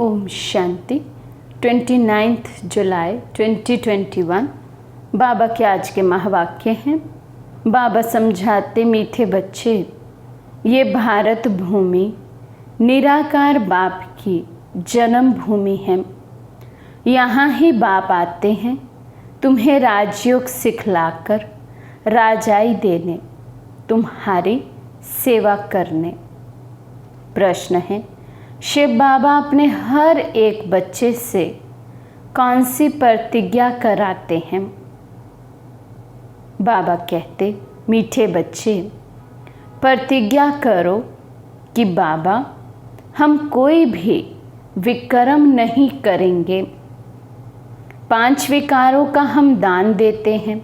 ओम शांति। 29 जुलाई 2021 बाबा के आज के महावाक्य हैं। बाबा समझाते, मीठे बच्चे, ये भारत भूमि निराकार बाप की जन्म भूमि है। यहाँ ही बाप आते हैं तुम्हें राजयोग सिखलाकर राजाई देने, तुम्हारी सेवा करने। प्रश्न है, शिव बाबा अपने हर एक बच्चे से कौन सी प्रतिज्ञा कराते हैं? बाबा कहते, मीठे बच्चे, प्रतिज्ञा करो कि बाबा हम कोई भी विकर्म नहीं करेंगे। 5 विकारों का हम दान देते हैं।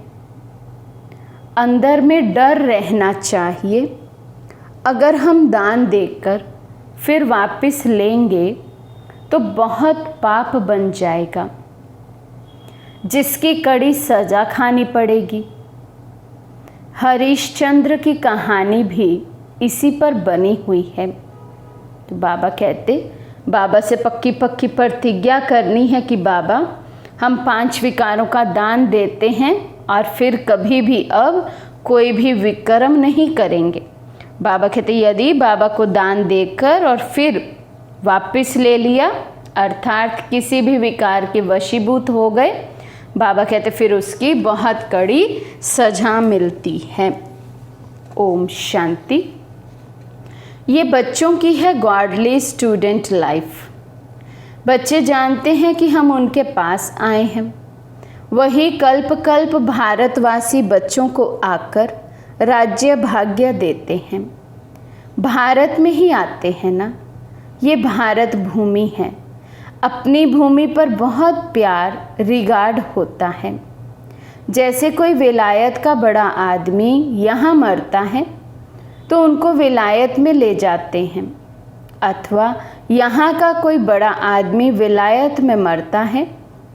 अंदर में डर रहना चाहिए, अगर हम दान देकर फिर वापस लेंगे तो बहुत पाप बन जाएगा, जिसकी कड़ी सज़ा खानी पड़ेगी। हरिश्चंद्र की कहानी भी इसी पर बनी हुई है। तो बाबा कहते, बाबा से पक्की पक्की प्रतिज्ञा करनी है कि बाबा हम 5 विकारों का दान देते हैं और फिर कभी भी अब कोई भी विकर्म नहीं करेंगे। बाबा कहते, यदि बाबा को दान देकर और फिर वापस ले लिया, अर्थात किसी भी विकार के वशीभूत हो गए, बाबा कहते फिर उसकी बहुत कड़ी सजा मिलती है। ओम शांति। ये बच्चों की है गॉडली स्टूडेंट लाइफ। बच्चे जानते हैं कि हम उनके पास आए हैं। वही कल्प कल्प भारतवासी बच्चों को आकर राज्य भाग्य देते हैं। भारत में ही आते हैं ना, ये भारत भूमि है। अपनी भूमि पर बहुत प्यार रिगार्ड होता है। जैसे कोई विलायत का बड़ा आदमी यहाँ मरता है तो उनको विलायत में ले जाते हैं, अथवा यहाँ का कोई बड़ा आदमी विलायत में मरता है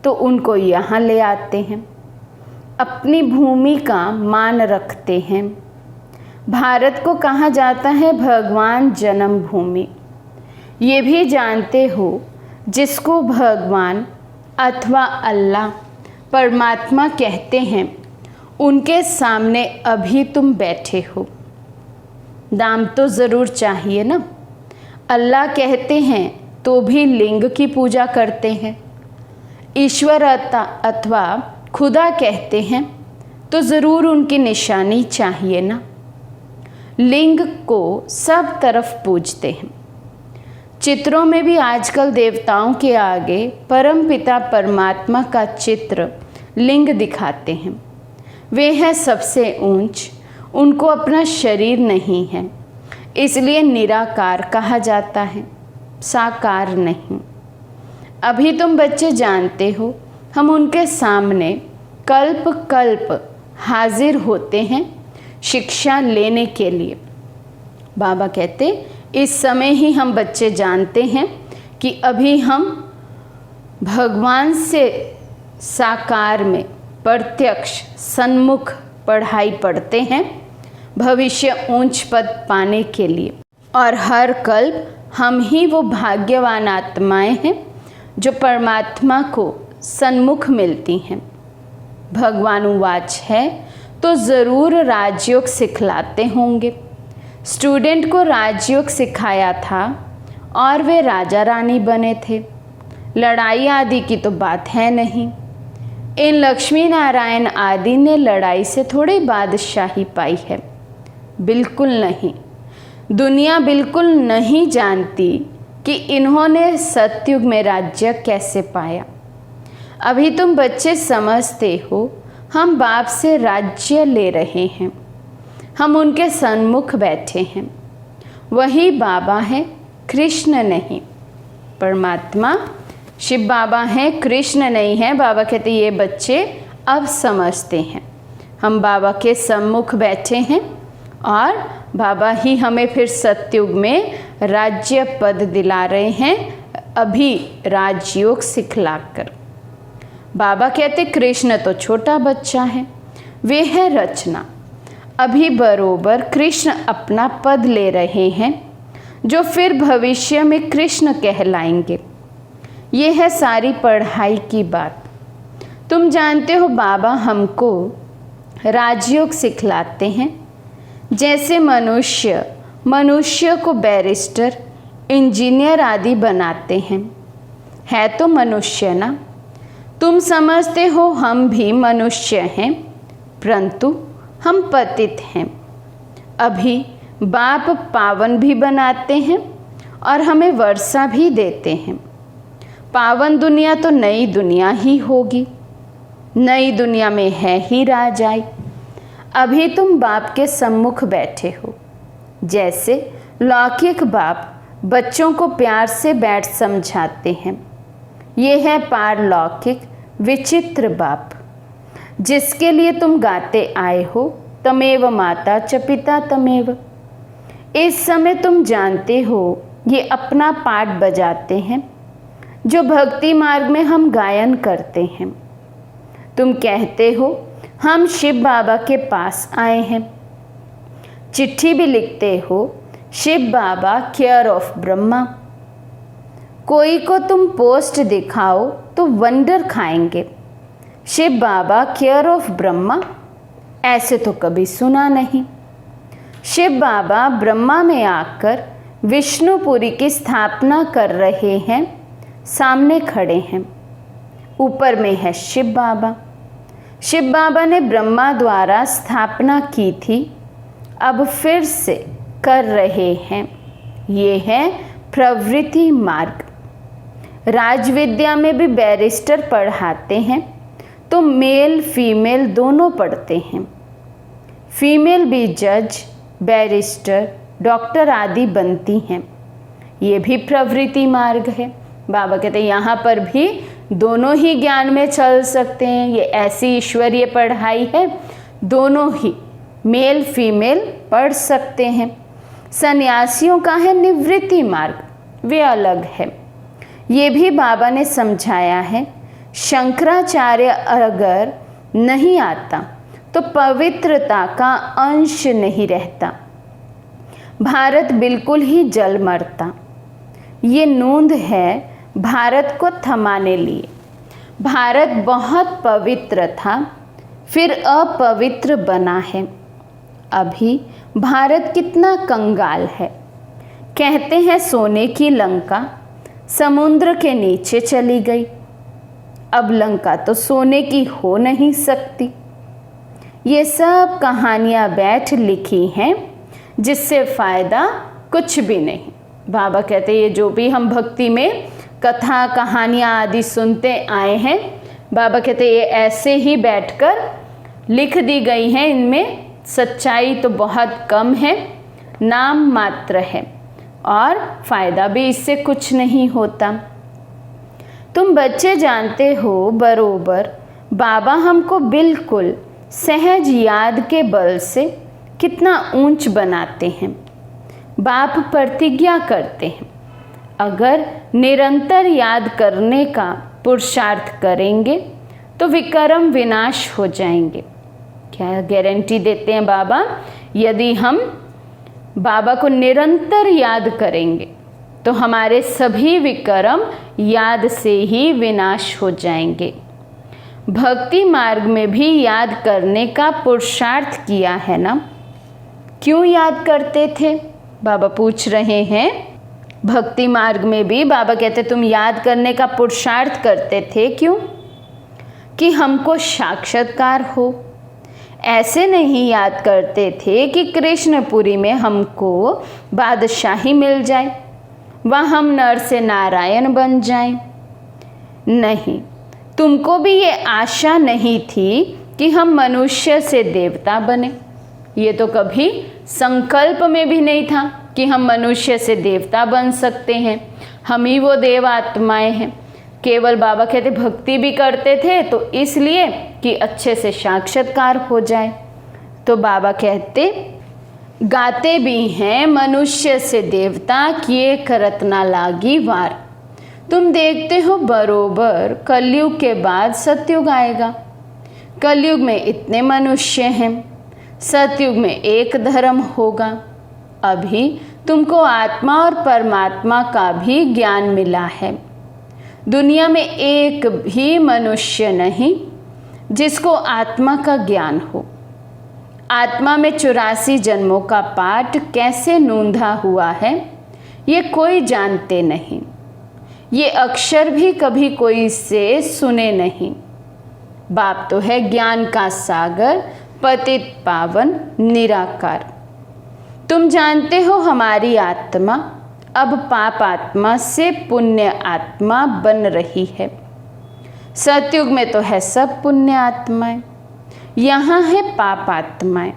तो उनको यहाँ ले आते हैं। अपनी भूमि का मान रखते हैं। भारत को कहा जाता है भगवान जन्म भूमि। ये भी जानते हो, जिसको भगवान अथवा अल्लाह परमात्मा कहते हैं, उनके सामने अभी तुम बैठे हो। दाम तो ज़रूर चाहिए ना। अल्लाह कहते हैं तो भी लिंग की पूजा करते हैं। ईश्वर अथवा खुदा कहते हैं तो ज़रूर उनकी निशानी चाहिए ना। लिंग को सब तरफ पूजते हैं। चित्रों में भी आजकल देवताओं के आगे परम पिता परमात्मा का चित्र लिंग दिखाते हैं। वे हैं सबसे ऊंच, उनको अपना शरीर नहीं है, इसलिए निराकार कहा जाता है, साकार नहीं। अभी तुम बच्चे जानते हो, हम उनके सामने कल्प कल्प हाजिर होते हैं शिक्षा लेने के लिए। बाबा कहते, इस समय ही हम बच्चे जानते हैं कि अभी हम भगवान से साकार में प्रत्यक्ष सन्मुख पढ़ाई पढ़ते हैं, भविष्य ऊंच पद पाने के लिए। और हर कल्प हम ही वो भाग्यवान आत्माएं हैं जो परमात्मा को सन्मुख मिलती हैं। भगवान उवाच है तो ज़रूर राजयोग सिखलाते होंगे। स्टूडेंट को राजयोग सिखाया था और वे राजा रानी बने थे। लड़ाई आदि की तो बात है नहीं। इन लक्ष्मी नारायण आदि ने लड़ाई से थोड़ी बादशाही पाई है, बिल्कुल नहीं। दुनिया बिल्कुल नहीं जानती कि इन्होंने सतयुग में राज्य कैसे पाया। अभी तुम बच्चे समझते हो, हम बाप से राज्य ले रहे हैं। हम उनके सन्मुख बैठे हैं। वही बाबा हैं, कृष्ण नहीं। परमात्मा शिव बाबा हैं, कृष्ण नहीं है। बाबा कहते, ये बच्चे अब समझते हैं। हम बाबा के सम्मुख बैठे हैं और बाबा ही हमें फिर सतयुग में राज्य पद दिला रहे हैं, अभी राजयोग सिखलाकर। बाबा कहते, कृष्ण तो छोटा बच्चा है, वे है रचना। अभी बरोबर कृष्ण अपना पद ले रहे हैं, जो फिर भविष्य में कृष्ण कहलाएंगे। ये है सारी पढ़ाई की बात। तुम जानते हो बाबा हमको राजयोग सिखलाते हैं। जैसे मनुष्य को बैरिस्टर, इंजीनियर आदि बनाते हैं। है तो मनुष्य ना। तुम समझते हो हम भी मनुष्य हैं, परंतु हम पतित हैं। अभी बाप पावन भी बनाते हैं और हमें वर्षा भी देते हैं। पावन दुनिया तो नई दुनिया ही होगी। नई दुनिया में है ही राजाई। अभी तुम बाप के सम्मुख बैठे हो। जैसे लौकिक बाप बच्चों को प्यार से बैठ समझाते हैं, ये है पारलौकिक विचित्र बाप, जिसके लिए तुम गाते आए हो, तमेव माता च पिता तमेव। इस समय तुम जानते हो ये अपना पाठ बजाते हैं, जो भक्ति मार्ग में हम गायन करते हैं। तुम कहते हो हम शिव बाबा के पास आए हैं। चिट्ठी भी लिखते हो शिव बाबा केयर ऑफ ब्रह्मा। कोई को तुम पोस्ट दिखाओ तो वंडर खाएंगे। शिव बाबा केयर ऑफ ब्रह्मा, ऐसे तो कभी सुना नहीं। शिव बाबा ब्रह्मा में आकर विष्णुपुरी की स्थापना कर रहे हैं। सामने खड़े हैं। ऊपर में है शिव बाबा। शिव बाबा ने ब्रह्मा द्वारा स्थापना की थी, अब फिर से कर रहे हैं। ये है प्रवृत्ति मार्ग। राजविद्या में भी बैरिस्टर पढ़ाते हैं, तो मेल फीमेल दोनों पढ़ते हैं। फीमेल भी जज, बैरिस्टर, डॉक्टर आदि बनती हैं। ये भी प्रवृत्ति मार्ग है। बाबा कहते हैं यहाँ पर भी दोनों ही ज्ञान में चल सकते हैं। ये ऐसी ईश्वरीय पढ़ाई है, दोनों ही मेल फीमेल पढ़ सकते हैं। सन्यासियों का है निवृत्ति मार्ग, वे अलग है। ये भी बाबा ने समझाया है। शंकराचार्य अगर नहीं आता तो पवित्रता का अंश नहीं रहता। भारत बिल्कुल ही जल मरता। ये नूंद है भारत को थमाने लिए। भारत बहुत पवित्र था, फिर अपवित्र बना है। अभी भारत कितना कंगाल है। कहते हैं सोने की लंका समुद्र के नीचे चली गई। अब लंका तो सोने की हो नहीं सकती। ये सब कहानियाँ बैठ लिखी हैं, जिससे फ़ायदा कुछ भी नहीं। बाबा कहते हैं ये जो भी हम भक्ति में कथा कहानियाँ आदि सुनते आए हैं, बाबा कहते ये ऐसे ही बैठकर लिख दी गई हैं। इनमें सच्चाई तो बहुत कम है, नाम मात्र है और फ़ायदा भी इससे कुछ नहीं होता। तुम बच्चे जानते हो बरोबर बाबा हमको बिल्कुल सहज याद के बल से कितना ऊंच बनाते हैं। बाप प्रतिज्ञा करते हैं, अगर निरंतर याद करने का पुरुषार्थ करेंगे तो विकर्म विनाश हो जाएंगे। क्या गारंटी देते हैं बाबा? यदि हम बाबा को निरंतर याद करेंगे तो हमारे सभी विकर्म याद से ही विनाश हो जाएंगे। भक्ति मार्ग में भी याद करने का पुरुषार्थ किया है ना। क्यों याद करते थे? बाबा पूछ रहे हैं। भक्ति मार्ग में भी बाबा कहते तुम याद करने का पुरुषार्थ करते थे, क्यों? कि हमको साक्षात्कार हो। ऐसे नहीं याद करते थे कि कृष्णपुरी में हमको बादशाही मिल जाए, वहाँ हम नर से नारायण बन जाएं। नहीं, तुमको भी ये आशा नहीं थी कि हम मनुष्य से देवता बने। ये तो कभी संकल्प में भी नहीं था कि हम मनुष्य से देवता बन सकते हैं, हम ही वो देव आत्माएं हैं। केवल बाबा कहते भक्ति भी करते थे तो इसलिए कि अच्छे से साक्षात्कार हो जाए। तो बाबा कहते गाते भी हैं मनुष्य से देवता किए करत ना लागी वार। तुम देखते हो बरोबर कलयुग के बाद सतयुग आएगा। कलयुग में इतने मनुष्य हैं, सतयुग में एक धर्म होगा। अभी तुमको आत्मा और परमात्मा का भी ज्ञान मिला है। दुनिया में एक भी मनुष्य नहीं जिसको आत्मा का ज्ञान हो। आत्मा में 84 जन्मों का पाठ कैसे नूंधा हुआ है ये कोई जानते नहीं। ये अक्षर भी कभी कोई से सुने नहीं। बाप तो है ज्ञान का सागर, पतित पावन निराकार। तुम जानते हो हमारी आत्मा अब पाप आत्मा से पुण्य आत्मा बन रही है। सतयुग में तो है सब पुण्य आत्माएं, यहाँ है पाप आत्माएं।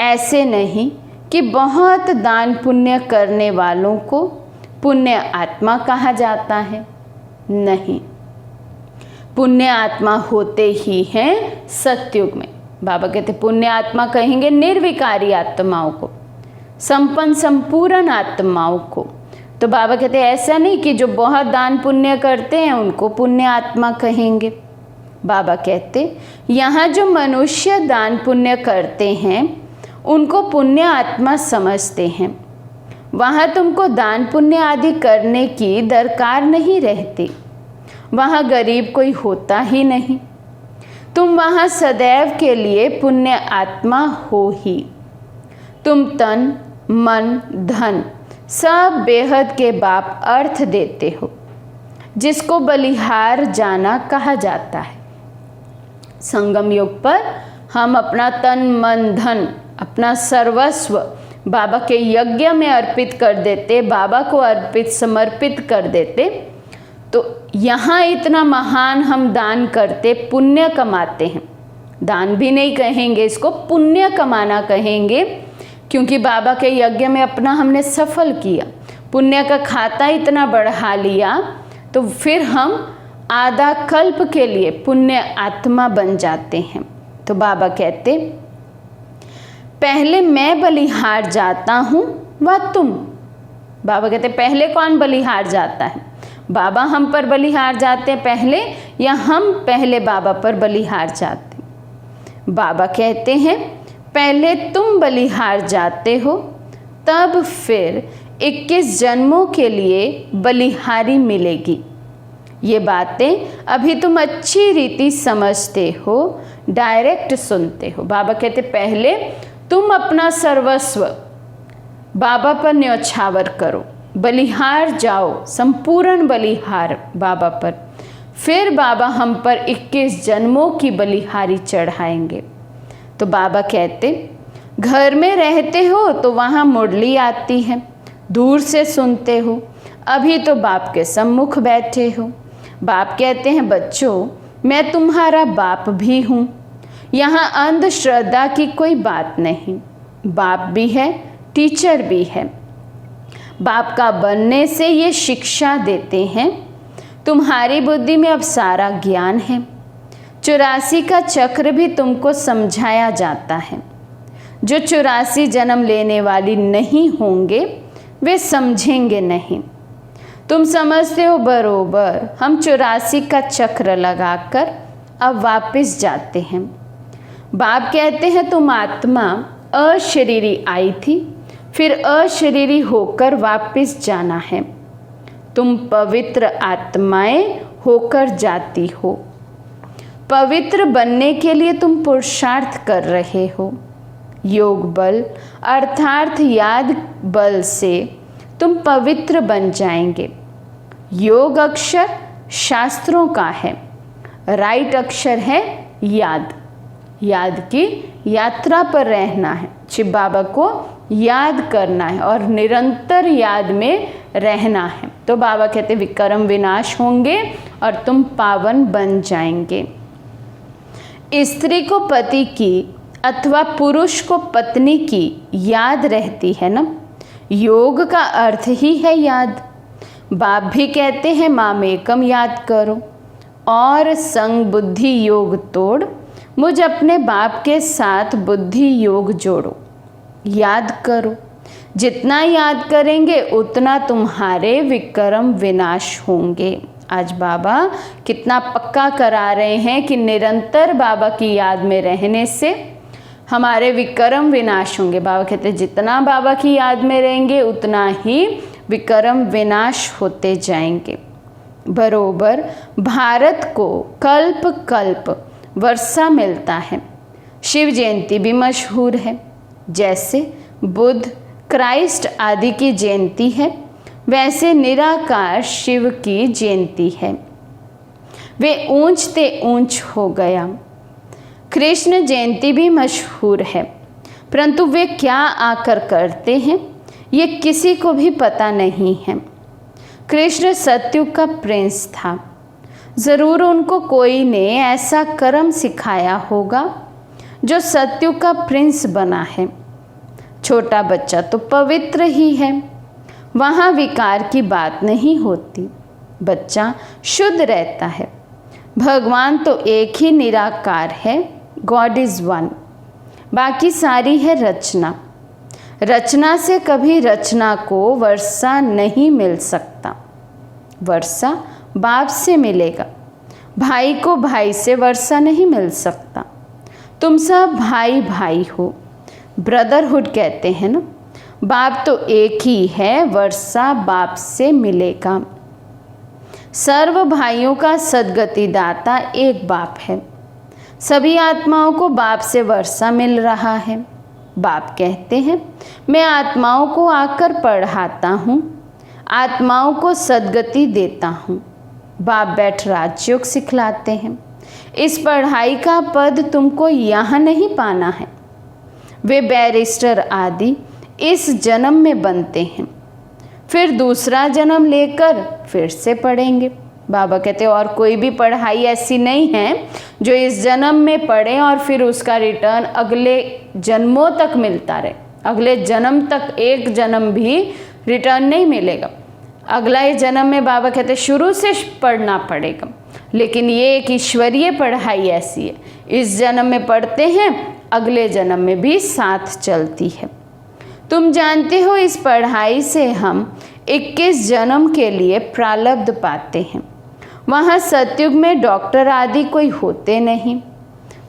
ऐसे नहीं कि बहुत दान पुण्य करने वालों को पुण्य आत्मा कहा जाता है, नहीं। पुण्य आत्मा होते ही हैं सतयुग में। बाबा कहते पुण्य आत्मा कहेंगे निर्विकारी आत्माओं को, संपन्न संपूर्ण आत्माओं को। तो बाबा कहते ऐसा नहीं कि जो बहुत दान पुण्य करते हैं उनको पुण्य आत्मा कहेंगे। बाबा कहते यहाँ जो मनुष्य दान पुण्य करते हैं उनको पुण्य आत्मा समझते हैं। वहाँ तुमको दान पुण्य आदि करने की दरकार नहीं रहती। वहाँ गरीब कोई होता ही नहीं। तुम वहाँ सदैव के लिए पुण्य आत्मा हो ही। तुम तन मन धन सब बेहद के बाप अर्थ देते हो, जिसको बलिहार जाना कहा जाता है। संगम युग पर हम अपना तन मन धन अपना सर्वस्व बाबा के यज्ञ में अर्पित कर देते, बाबा को अर्पित समर्पित कर देते। तो यहाँ इतना महान हम दान करते, पुण्य कमाते हैं। दान भी नहीं कहेंगे इसको, पुण्य कमाना कहेंगे, क्योंकि बाबा के यज्ञ में अपना हमने सफल किया, पुण्य का खाता इतना बढ़ा लिया, तो फिर हम आधा कल्प के लिए पुण्य आत्मा बन जाते हैं। तो बाबा कहते पहले मैं बलिहार जाता हूँ व तुम। बाबा कहते पहले कौन बलिहार जाता है? बाबा हम पर बलिहार जाते हैं पहले, या हम पहले बाबा पर बलिहार जाते हैं? बाबा कहते हैं पहले तुम बलिहार जाते हो, तब फिर 21 जन्मों के लिए बलिहारी मिलेगी। ये बातें अभी तुम अच्छी रीति समझते हो, डायरेक्ट सुनते हो। बाबा कहते पहले तुम अपना सर्वस्व बाबा पर न्यौछावर करो, बलिहार जाओ, संपूर्ण बलिहार बाबा पर। फिर बाबा हम पर 21 जन्मों की बलिहारी चढ़ाएंगे। तो बाबा कहते घर में रहते हो तो वहाँ मुरली आती है, दूर से सुनते हो, अभी तो बाप के सम्मुख बैठे हो। बाप कहते हैं बच्चों मैं तुम्हारा बाप भी हूँ। यहाँ अंधश्रद्धा की कोई बात नहीं। बाप भी है, टीचर भी है। बाप का बनने से ये शिक्षा देते हैं तुम्हारी बुद्धि में अब सारा ज्ञान है। 84 का चक्र भी तुमको समझाया जाता है। जो 84 जन्म लेने वाली नहीं होंगे वे समझेंगे नहीं। तुम समझते हो बरोबर हम 84 का चक्र लगाकर अब वापस जाते हैं। बाप कहते हैं तुम आत्मा अशरीरी आई थी, फिर अशरीरी होकर वापस जाना है। तुम पवित्र आत्माएं होकर जाती हो। पवित्र बनने के लिए तुम पुरुषार्थ कर रहे हो। योग बल अर्थात याद बल से तुम पवित्र बन जाएंगे। योग अक्षर शास्त्रों का है, राइट अक्षर है याद। याद की यात्रा पर रहना है, शिव बाबा को याद करना है और निरंतर याद में रहना है। तो बाबा कहते विक्रम विनाश होंगे और तुम पावन बन जाएंगे। स्त्री को पति की अथवा पुरुष को पत्नी की याद रहती है ना। योग का अर्थ ही है याद। बाप भी कहते हैं मामेकम याद करो और संग बुद्धि योग तोड़, मुझ अपने बाप के साथ बुद्धि योग जोड़ो। याद करो, जितना याद करेंगे उतना तुम्हारे विक्रम विनाश होंगे। आज बाबा कितना पक्का करा रहे हैं कि निरंतर बाबा की याद में रहने से हमारे विक्रम विनाश होंगे। बाबा कहते हैं जितना बाबा की याद में रहेंगे उतना ही विक्रम विनाश होते जाएंगे। बरोबर भारत को कल्प कल्प वर्षा मिलता है। शिव जयंती भी मशहूर है। जैसे बुद्ध, क्राइस्ट आदि की जयंती है, वैसे निराकार शिव की जयंती है। वे ऊंचते ऊंच हो गया। कृष्ण जयंती भी मशहूर है, परंतु वे क्या आकर करते हैं ये किसी को भी पता नहीं है। कृष्ण सतयुग का प्रिंस था। ज़रूर उनको कोई ने ऐसा कर्म सिखाया होगा जो सतयुग का प्रिंस बना है। छोटा बच्चा तो पवित्र ही है, वहाँ विकार की बात नहीं होती। बच्चा शुद्ध रहता है। भगवान तो एक ही निराकार है, गॉड इज़ वन। बाकी सारी है रचना। रचना से कभी रचना को वर्षा नहीं मिल सकता। वर्षा बाप से मिलेगा, भाई को भाई से वर्षा नहीं मिल सकता। तुम सब भाई भाई हो, ब्रदरहुड कहते हैं ना। बाप तो एक ही है, वर्षा बाप से मिलेगा। सर्व भाइयों का सद्गति दाता एक बाप है। सभी आत्माओं को बाप से वर्षा मिल रहा है। बाप कहते हैं, मैं आत्माओं को आकर पढ़ाता हूँ, आत्माओं को सद्गति देता हूँ। बाप बैठ राजयोग सिखलाते हैं। इस पढ़ाई का पद तुमको यहाँ नहीं पाना है। वे बैरिस्टर आदि इस जन्म में बनते हैं, फिर दूसरा जन्म लेकर फिर से पढ़ेंगे। बाबा कहते और कोई भी पढ़ाई ऐसी नहीं है जो इस जन्म में पढ़े और फिर उसका रिटर्न अगले जन्मों तक मिलता रहे। अगले जन्म तक एक जन्म भी रिटर्न नहीं मिलेगा। अगला ये जन्म में बाबा कहते शुरू से पढ़ना पड़ेगा। लेकिन ये एक ईश्वरीय पढ़ाई ऐसी है, इस जन्म में पढ़ते हैं, अगले जन्म में भी साथ चलती है। तुम जानते हो इस पढ़ाई से हम 21 जन्म के लिए प्रारब्ध पाते हैं। वहाँ सतयुग में डॉक्टर आदि कोई होते नहीं,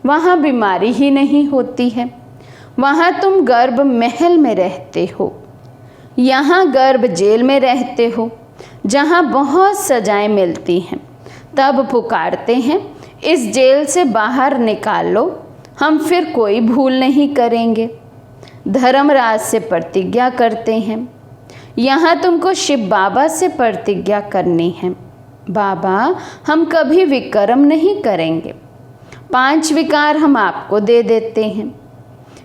वहाँ बीमारी ही नहीं होती है। वहाँ तुम गर्भ महल में रहते हो, यहाँ गर्भ जेल में रहते हो, जहाँ बहुत सजाएं मिलती हैं। तब पुकारते हैं इस जेल से बाहर निकालो, हम फिर कोई भूल नहीं करेंगे। धर्मराज से प्रतिज्ञा करते हैं। यहाँ तुमको शिव बाबा से प्रतिज्ञा करनी है, बाबा हम कभी विकर्म नहीं करेंगे। 5 विकार हम आपको दे देते हैं।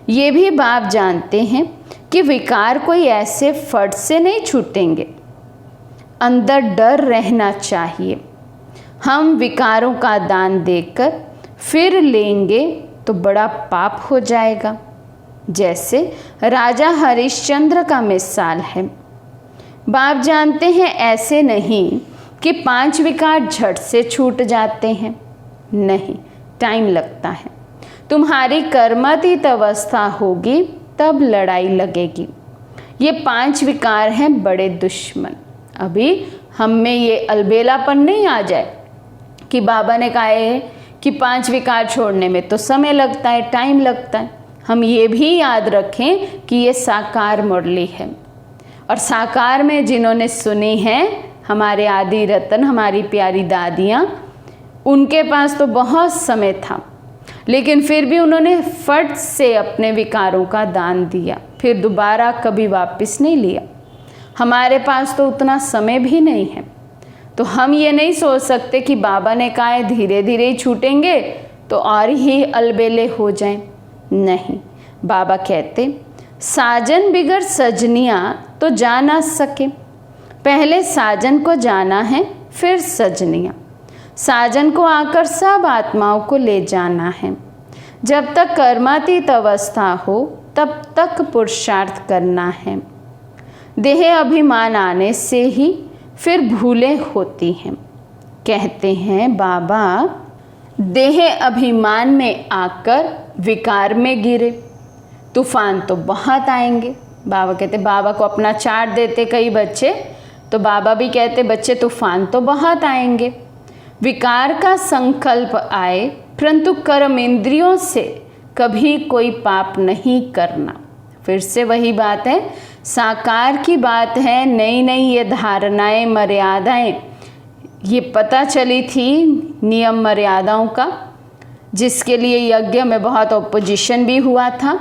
ये भी बाप जानते हैं कि विकार कोई ऐसे फट से नहीं छूटेंगे, अंदर डर रहना चाहिए। हम विकारों का दान देकर फिर लेंगे तो बड़ा पाप हो जाएगा। जैसे राजा हरिश्चंद्र का मिसाल है। बाप जानते हैं ऐसे नहीं कि 5 विकार झट से छूट जाते हैं, नहीं, टाइम लगता है। तुम्हारी कर्मातीत अवस्था होगी तब लड़ाई लगेगी। ये 5 विकार हैं बड़े दुश्मन। अभी हम में ये अलबेलापन नहीं आ जाए कि बाबा ने कहा है कि 5 विकार छोड़ने में तो समय लगता है, टाइम लगता है। हम ये भी याद रखें कि ये साकार मुरली है, और साकार में जिन्होंने सुनी है हमारे आदि रतन, हमारी प्यारी दादियाँ, उनके पास तो बहुत समय था, लेकिन फिर भी उन्होंने फट से अपने विकारों का दान दिया, फिर दोबारा कभी वापस नहीं लिया। हमारे पास तो उतना समय भी नहीं है, तो हम ये नहीं सोच सकते कि बाबा ने कहा है धीरे धीरे ही छूटेंगे तो और ही अलबेले हो जाएं। नहीं, बाबा कहते साजन बिगड़ सजनियाँ तो जा ना सके। पहले साजन को जाना है, फिर सजनियाँ। साजन को आकर सब आत्माओं को ले जाना है। जब तक कर्मातीत अवस्था हो तब तक पुरुषार्थ करना है। देह अभिमान आने से ही फिर भूलें होती हैं। कहते हैं बाबा देह अभिमान में आकर विकार में गिरे, तूफान तो बहुत आएंगे। बाबा कहते, बाबा को अपना चार्ट देते कई बच्चे, तो बाबा भी कहते बच्चे तूफान तो बहुत आएंगे। विकार का संकल्प आए, परंतु कर्म इंद्रियों से कभी कोई पाप नहीं करना। फिर से वही बात है, साकार की बात है। नई नई ये धारणाएं, मर्यादाएं ये पता चली थी नियम मर्यादाओं का, जिसके लिए यज्ञ में बहुत ऑपोजिशन भी हुआ था।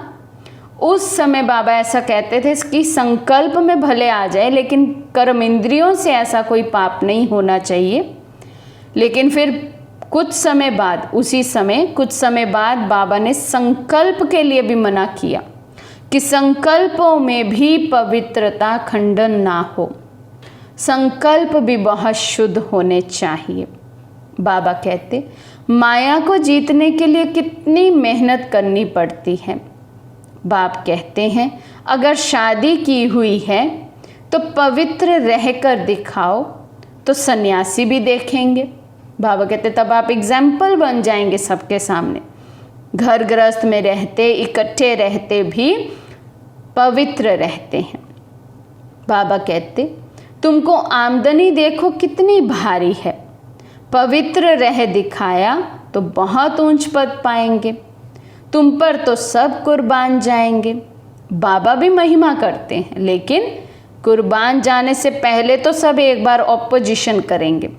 उस समय बाबा ऐसा कहते थे कि संकल्प में भले आ जाए लेकिन कर्म इंद्रियों से ऐसा कोई पाप नहीं होना चाहिए। लेकिन फिर कुछ समय बाद, उसी समय कुछ समय बाद बाबा ने संकल्प के लिए भी मना किया कि संकल्पों में भी पवित्रता खंडन ना हो, संकल्प भी बहुत शुद्ध होने चाहिए। बाबा कहते माया को जीतने के लिए कितनी मेहनत करनी पड़ती है। बाप कहते हैं अगर शादी की हुई है तो पवित्र रहकर दिखाओ तो सन्यासी भी देखेंगे। बाबा कहते तब आप एग्जाम्पल बन जाएंगे सबके सामने। घर गृहस्थ में रहते, इकट्ठे रहते भी पवित्र रहते हैं। बाबा कहते तुमको आमदनी देखो कितनी भारी है, पवित्र रह दिखाया तो बहुत ऊंच पद पाएंगे, तुम पर तो सब कुर्बान जाएंगे। बाबा भी महिमा करते हैं, लेकिन कुर्बान जाने से पहले तो सब एक बार ऑपोजिशन करेंगे,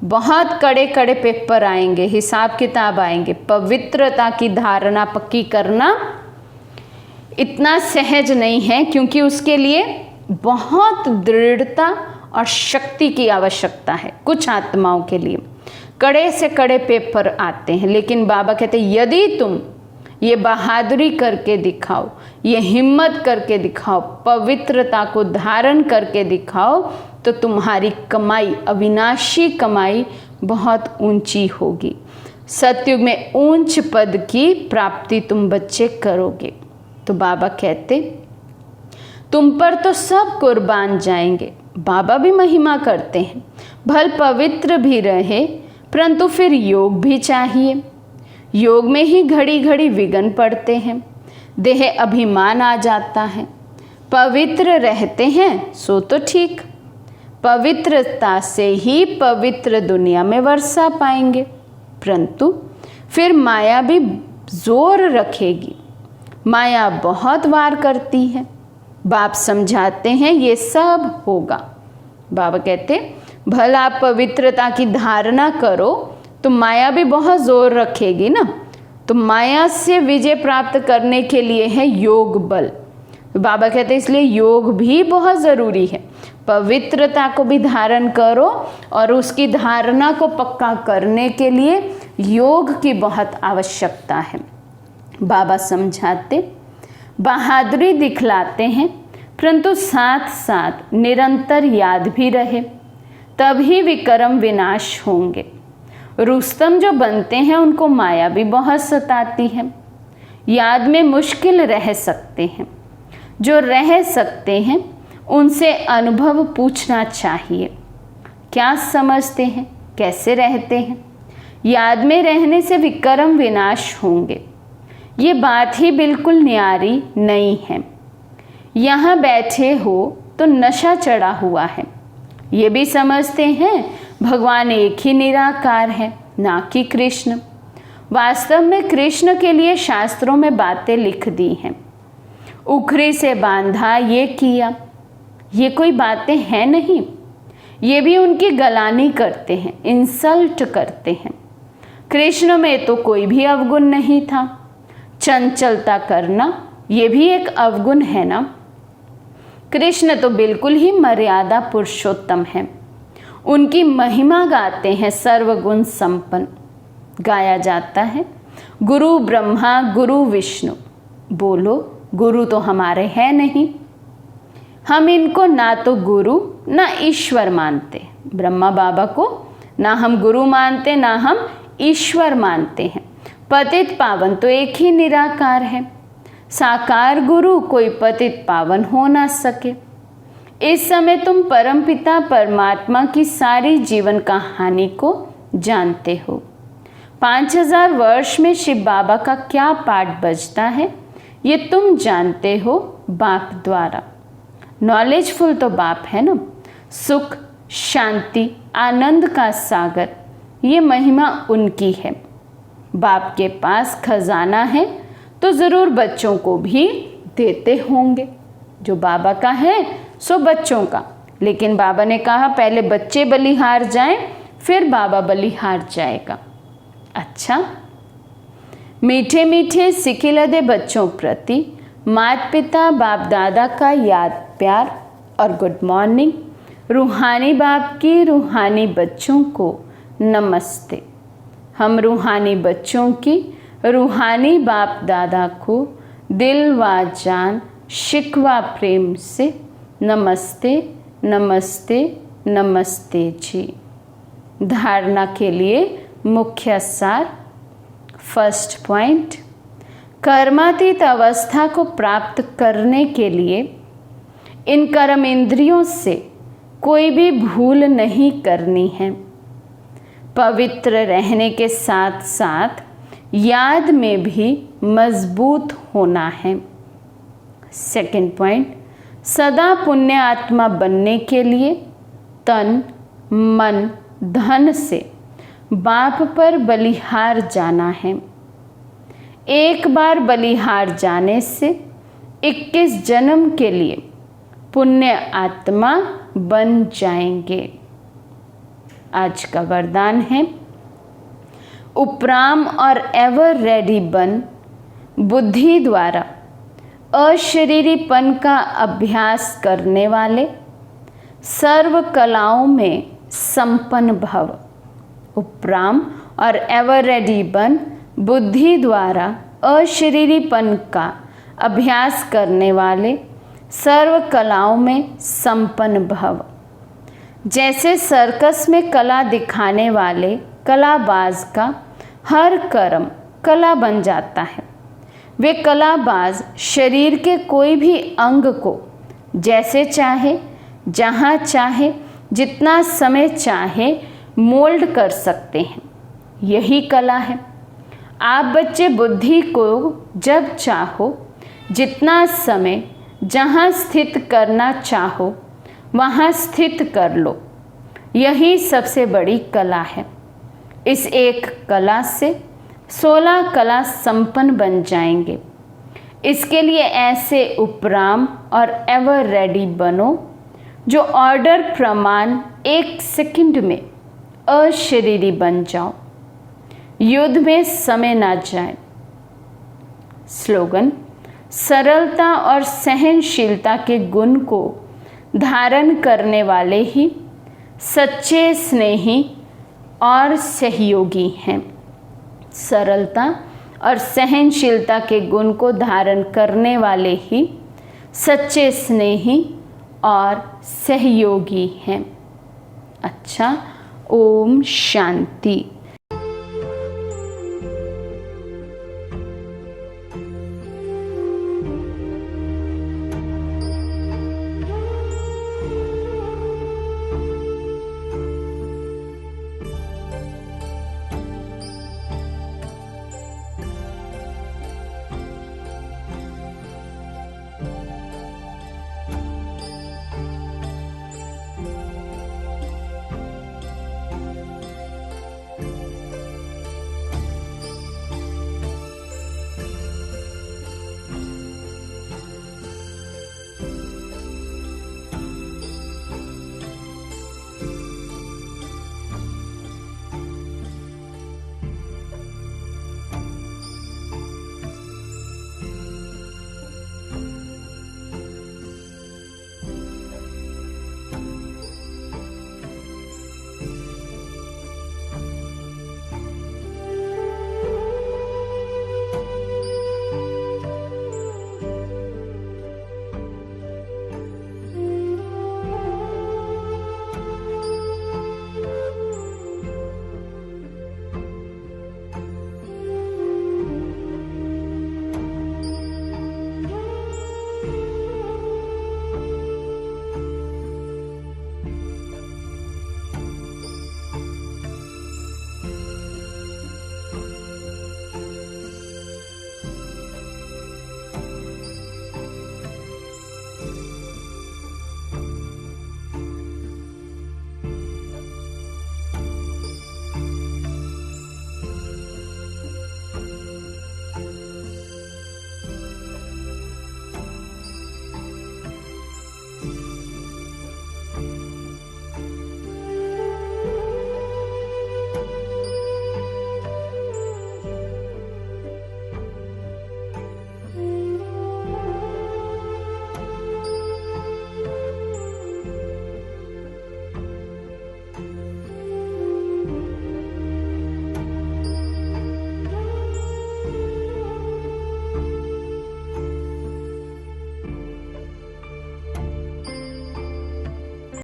बहुत कड़े कड़े पेपर आएंगे, हिसाब किताब आएंगे। पवित्रता की धारणा पक्की करना इतना सहज नहीं है, क्योंकि उसके लिए बहुत दृढ़ता और शक्ति की आवश्यकता है। कुछ आत्माओं के लिए कड़े से कड़े पेपर आते हैं, लेकिन बाबा कहते यदि तुम ये बहादुरी करके दिखाओ, ये हिम्मत करके दिखाओ, पवित्रता को धारण करके दिखाओ, तो तुम्हारी कमाई, अविनाशी कमाई बहुत ऊंची होगी। सतयुग में ऊंच पद की प्राप्ति तुम बच्चे करोगे। तो बाबा कहते तुम पर तो सब कुर्बान जाएंगे। बाबा भी महिमा करते हैं भल पवित्र भी रहे, परंतु फिर योग भी चाहिए। योग में ही घड़ी घड़ी विघ्न पड़ते हैं, देह अभिमान आ जाता है। पवित्र रहते हैं सो तो ठीक, पवित्रता से ही पवित्र दुनिया में वर्षा पाएंगे, परंतु फिर माया भी जोर रखेगी। माया बहुत वार करती है। बाप समझाते हैं ये सब होगा। बाबा कहते भला आप पवित्रता की धारणा करो तो माया भी बहुत जोर रखेगी ना। तो माया से विजय प्राप्त करने के लिए है योग बल। तो बाबा कहते इसलिए योग भी बहुत ज़रूरी है। पवित्रता को भी धारण करो और उसकी धारणा को पक्का करने के लिए योग की बहुत आवश्यकता है। बाबा समझाते बहादुरी दिखलाते हैं, परंतु साथ साथ निरंतर याद भी रहे, तभी विक्रम विनाश होंगे। रुस्तम जो बनते हैं उनको माया भी बहुत सताती है। याद में मुश्किल रह सकते हैं, जो रह सकते हैं उनसे अनुभव पूछना चाहिए। क्या समझते हैं, कैसे रहते हैं? याद में रहने से विक्रम विनाश होंगे। ये बात ही बिल्कुल न्यारी नहीं है। यहाँ बैठे हो तो नशा चढ़ा हुआ है, ये भी समझते हैं भगवान एक ही निराकार है, ना कि कृष्ण। वास्तव में कृष्ण के लिए शास्त्रों में बातें लिख दी हैं। उखरी से बांधा, ये किया, ये कोई बातें हैं नहीं। ये भी उनकी गलानी करते हैं, इंसल्ट करते हैं। कृष्ण में तो कोई भी अवगुण नहीं था। चंचलता करना ये भी एक अवगुण है ना। कृष्ण तो बिल्कुल ही मर्यादा पुरुषोत्तम है। उनकी महिमा गाते हैं सर्वगुण संपन्न। गाया जाता है गुरु ब्रह्मा गुरु विष्णु। बोलो गुरु तो हमारे हैं नहीं, हम इनको ना तो गुरु ना ईश्वर मानते। ब्रह्मा बाबा को ना हम गुरु मानते ना हम ईश्वर मानते हैं। पतित पावन तो एक ही निराकार है। साकार गुरु कोई पतित पावन हो ना सके। इस समय तुम परमपिता परमात्मा की सारी जीवन कहानी को जानते हो। 5000 वर्ष में शिव बाबा का क्या पाठ बजता है ये तुम जानते हो बाप द्वारा। नॉलेजफुल तो बाप है ना। सुख शांति आनंद का सागर, ये महिमा उनकी है। बाप के पास खजाना है तो ज़रूर बच्चों को भी देते होंगे। जो बाबा का है सो बच्चों का, लेकिन बाबा ने कहा पहले बच्चे बलिहार जाएं, फिर बाबा बलिहार जाएगा। अच्छा, मीठे मीठे सिखिलदे बच्चों प्रति माता पिता बाप दादा का याद प्यार और गुड मॉर्निंग। रूहानी बाप की रूहानी बच्चों को नमस्ते। हम रूहानी बच्चों की रूहानी बाप दादा को दिल व जान शिकवा प्रेम से नमस्ते नमस्ते नमस्ते जी। धारणा के लिए मुख्य सार। फर्स्ट पॉइंट, कर्मातीत अवस्था को प्राप्त करने के लिए इन कर्म इंद्रियों से कोई भी भूल नहीं करनी है। पवित्र रहने के साथ साथ याद में भी मजबूत होना है। सेकंड पॉइंट, सदा पुण्य आत्मा बनने के लिए तन मन धन से बाप पर बलिहार जाना है। एक बार बलिहार जाने से 21 जन्म के लिए पुण्य आत्मा बन जाएंगे। आज का वरदान है, उपराम और एवर रेडी बन बुद्धि द्वारा अशरीरीपन का अभ्यास करने वाले सर्व कलाओं में संपन्न भव। उपराम और एवर रेडी बन बुद्धि द्वारा अशरीरीपन का अभ्यास करने वाले सर्व कलाओं में संपन्न भव। जैसे सर्कस में कला दिखाने वाले कलाबाज का हर कर्म कला बन जाता है, वे कलाबाज शरीर के कोई भी अंग को जैसे चाहे जहाँ चाहे जितना समय चाहे मोल्ड कर सकते हैं। यही कला है। आप बच्चे बुद्धि को जब चाहो जितना समय जहाँ स्थित करना चाहो वहाँ स्थित कर लो। यही सबसे बड़ी कला है। इस एक कला से 16 कला संपन्न बन जाएंगे। इसके लिए ऐसे उपराम और एवर रेडी बनो जो ऑर्डर प्रमाण 1 सेकंड में अशरीरी बन जाओ। युद्ध में समय ना जाए। स्लोगन, सरलता और सहनशीलता के गुण को धारण करने वाले ही सच्चे स्नेही और सहयोगी हैं। सरलता और सहनशीलता के गुण को धारण करने वाले ही सच्चे स्नेही और सहयोगी हैं। अच्छा, ओम शांति।